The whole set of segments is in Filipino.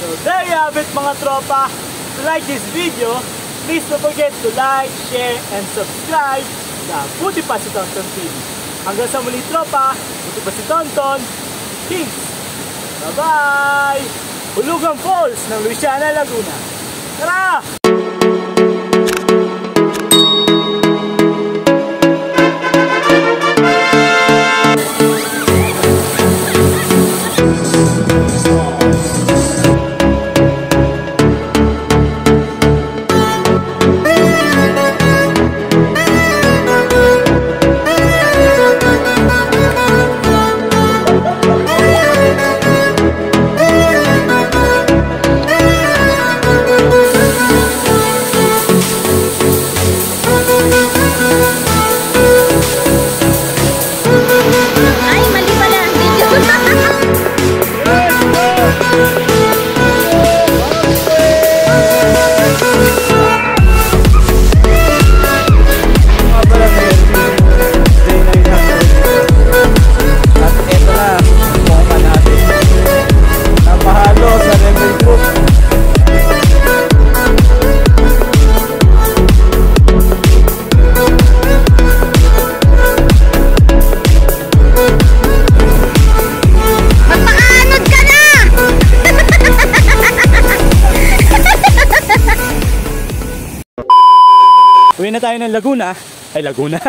So there you have it mga tropa. To like this video, please don't forget to like, share, and subscribe sa Buti Pa si Tonton TV. Hanggang sa muli tropa, Buti Pa si Tonton. Peace! Bye-bye! Hulugan Falls ng Luisiana, Laguna. Tara! Uwi na tayo ng Laguna. Ay, Laguna.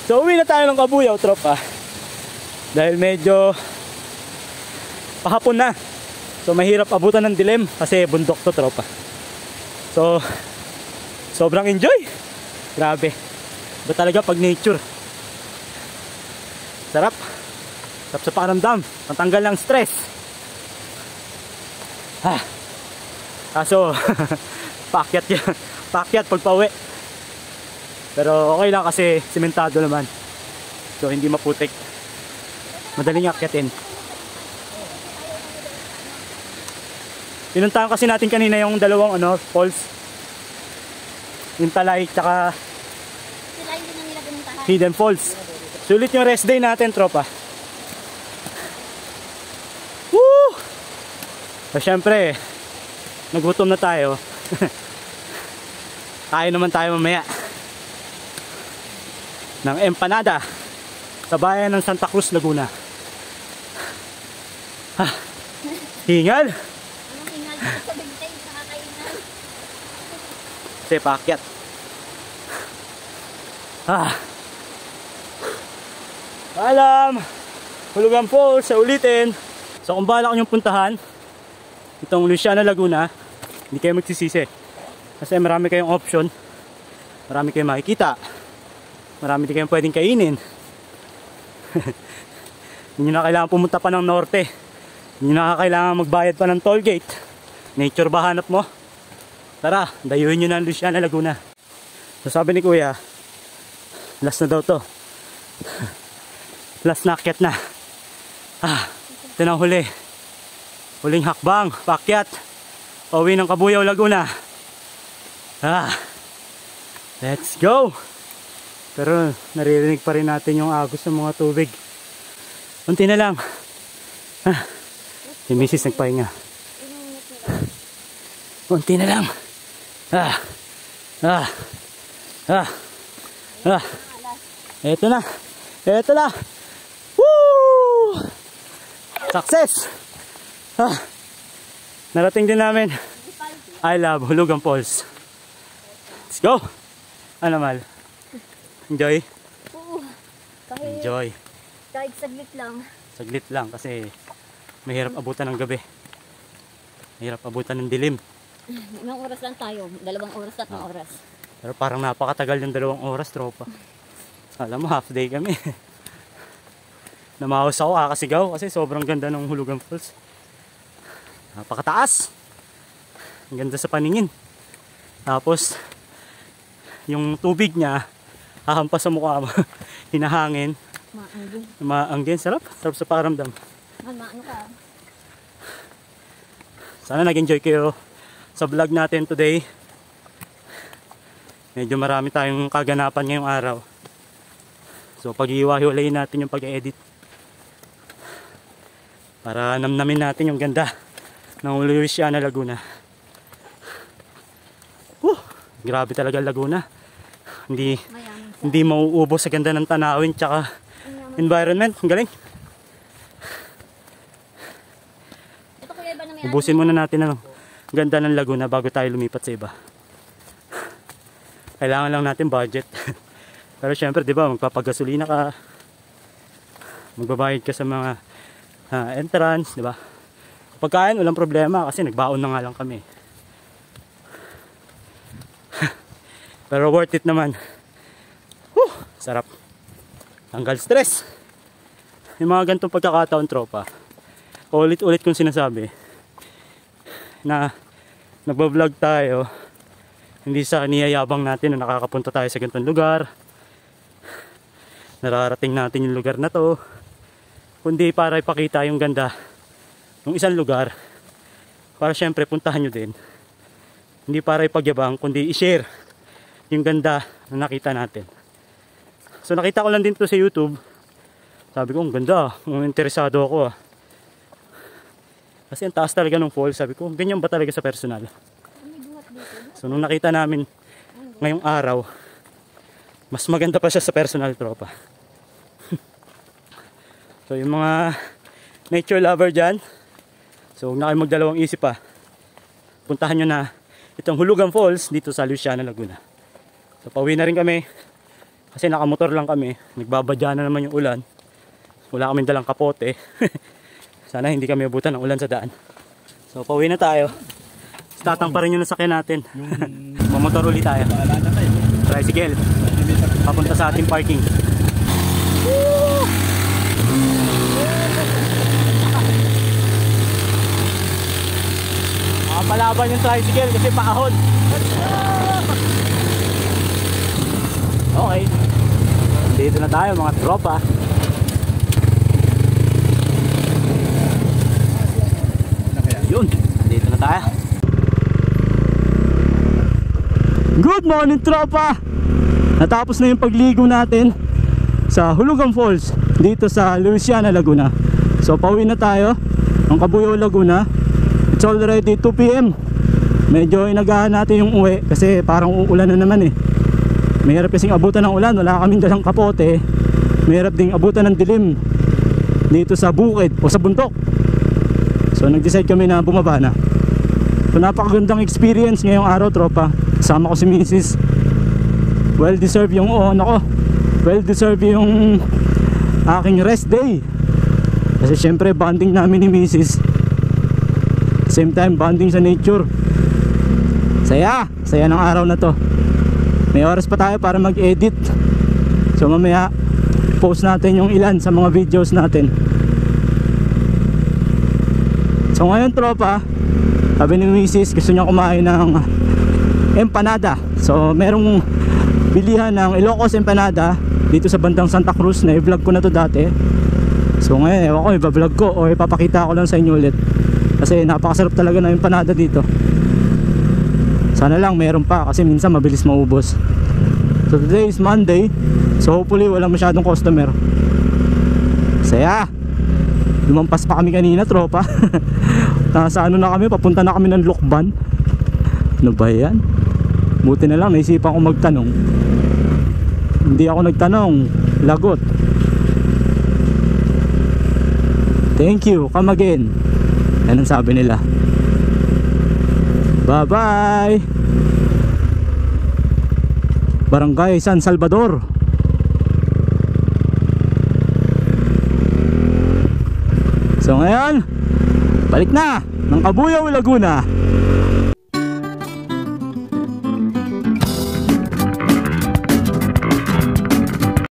So, uwi na tayo ng Kabuyaw, tropa. Dahil medyo pahapon na. So, mahirap abutan ng dilim kasi bundok to, tropa. So, sobrang enjoy. Grabe. Ba talaga pag nature. Sarap. Sarap sa pakiramdam. Matanggal ng stress. Kaso, paakyat yan. Paakyat pag pauwi. Pero okay lang kasi simentado naman. So hindi maputik. Madaling akyatin. Pinuntahan kasi natin kanina yung dalawang falls. Yung Talay tsaka Hidden Falls. Sulit yung rest day natin, tropa. Woo! So syempre, nagutom na tayo. Kain naman tayo mamaya ng empanada sa bayan ng Santa Cruz, Laguna. Hingal? Anong hingal dito sa bigtay? Nakakaingal. Kasi paakyat. Alam, Hulugan Falls sa ulitin. So kung balak nyo puntahan itong Luisiana, Laguna, hindi kayo magsisisi kasi marami kayong option, marami kayong makikita, marami din kayong pwedeng kainin. Hindi nyo na kailangan pumunta pa ng norte, hindi nyo na kailangan magbayad pa ng toll gate. Nature ba hanap mo? Tara, dayuhin nyo na ang Luisiana, Laguna. So sabi ni kuya, last na daw to. Last na akyat na. Ito na huli. Huling hakbang, paakyat pauwi ng Kabuyaw, Laguna. Let's go. Pero naririnig pa rin natin yung agos ng mga tubig. Unti na lang. Si Mrs. nagpahinga. Unti na lang. Eto na. Eto na. Woo! Success! Narating din namin I love Hulugan Falls. Let's go! Ano, Mal? Enjoy? Oo. Enjoy. Kahit saglit lang. Saglit lang kasi mahirap abutan ng gabi. Mahirap abutan ng dilim. Ilang oras lang tayo? 2 oras, 3 oras. Pero parang napakatagal yung 2 oras, tropa. Alam mo, half day kami. Namahos ako, kakasigaw kasi sobrang ganda ng Hulugan Falls. Napakataas. Ang ganda sa paningin. Tapos yung tubig niya hahampas sa mukha mo. Hinahangin. Maanggin. Maanggin. Sarap. Sarap sa pakiramdam. Maano ka? Sana nag-enjoy kayo sa vlog natin today. Medyo marami tayong kaganapan ngayong araw. So pag-iwa-hiwalayin natin yung pag-edit para namnamin natin yung ganda ng Luisiana, Laguna. Grabe talaga Laguna. Hindi mauubos sa ganda ng tanawin tsaka environment. Ang galing. Ito kuya, iba na may Ubusin muna natin ang ganda ng Laguna bago tayo lumipat sa iba. Kailangan lang natin budget. Pero syempre, di ba, magpapagasolina ka. Magbabayad ka sa mga entrance, di ba? Pagkain, walang problema kasi nagbaon na nga lang kami. Pero worth it naman. Sarap. Tanggal stress. Yung mga ganitong pagkakataon, tropa. Ulit-ulit kong sinasabi na nagbablog tayo, hindi sa niyayabang natin na nakakapunta tayo sa ganitong lugar, nararating natin yung lugar na to, kundi para ipakita yung ganda ng isang lugar, para syempre puntahan nyo din. Hindi para ipagyabang, kundi i-share yung ganda na nakita natin. So nakita ko lang din to sa YouTube. Sabi ko, ang ganda, interesado ako. Kasi ang taas talaga ng falls. Sabi ko, ganyan ba talaga sa personal? So nung nakita namin ngayong araw, mas maganda pa siya sa personal, tropa. So yung mga nature lover dyan, so huwag na kayo magdalawang isip pa. Puntahan nyo na itong Hulugan Falls dito sa Luisiana, Laguna. So pauwi na rin kami kasi nakamotor lang kami. Nagbabadya na naman yung ulan. Wala kaming dalang kapote. Sana hindi kami abutan ng ulan sa daan. So pauwi na tayo. Tatang pa rin yung nasakyan natin. Mamotor ulit tayo. Tricycle. Papunta sa ating parking. Palaban yung tricycle kasi paahon. Okay, dito na tayo mga tropa. Yun, dito na tayo. Good morning, tropa. Natapos na yung pagligo natin sa Hulugan Falls dito sa Luisiana, Laguna. So pauwi na tayo ng Cabuyao, Laguna. It's already 2 PM. Medyo inagahan natin yung uwi kasi parang uulan na naman eh. Mahirap kasing abutan ng ulan, wala kaming dalang kapote. Mahirap ding abutan ng dilim dito sa bukid o sa bundok. So nag-decide kami na bumaba na. So napakagandang experience ngayong araw, tropa. Kasama ko si Mrs. Well deserved yung well deserved yung aking rest day. Kasi syempre bonding namin ni Mrs. Same time bonding sa nature. Saya ng araw na to. May oras pa tayo para mag-edit. So mamaya post natin yung ilan sa mga videos natin. So ngayon, tropa, sabi ni Mrs. gusto niya kumain ng empanada. So merong bilihan ng Ilocos empanada dito sa bandang Santa Cruz na i-vlog ko na to dati. So ngayon, ewan ko, i-vlog ko o ipapakita ko lang sa inyo ulit. Kasi napakasarap talaga ng empanada dito. Sana lang meron pa kasi minsan mabilis maubos. So today is Monday. So hopefully walang masyadong customer. Saya. Lumampas pa kami kanina, tropa. Nasa ano na kami, papunta na kami ng Lokban. Ano ba yan? Buti na lang naisipan ko magtanong. Hindi ako nagtanong. Lagot. Thank you, come again. Yan ang sabi nila. Bye bye. Barangay San Salvador. So ngayon, balik na ng Cabuyao, Laguna.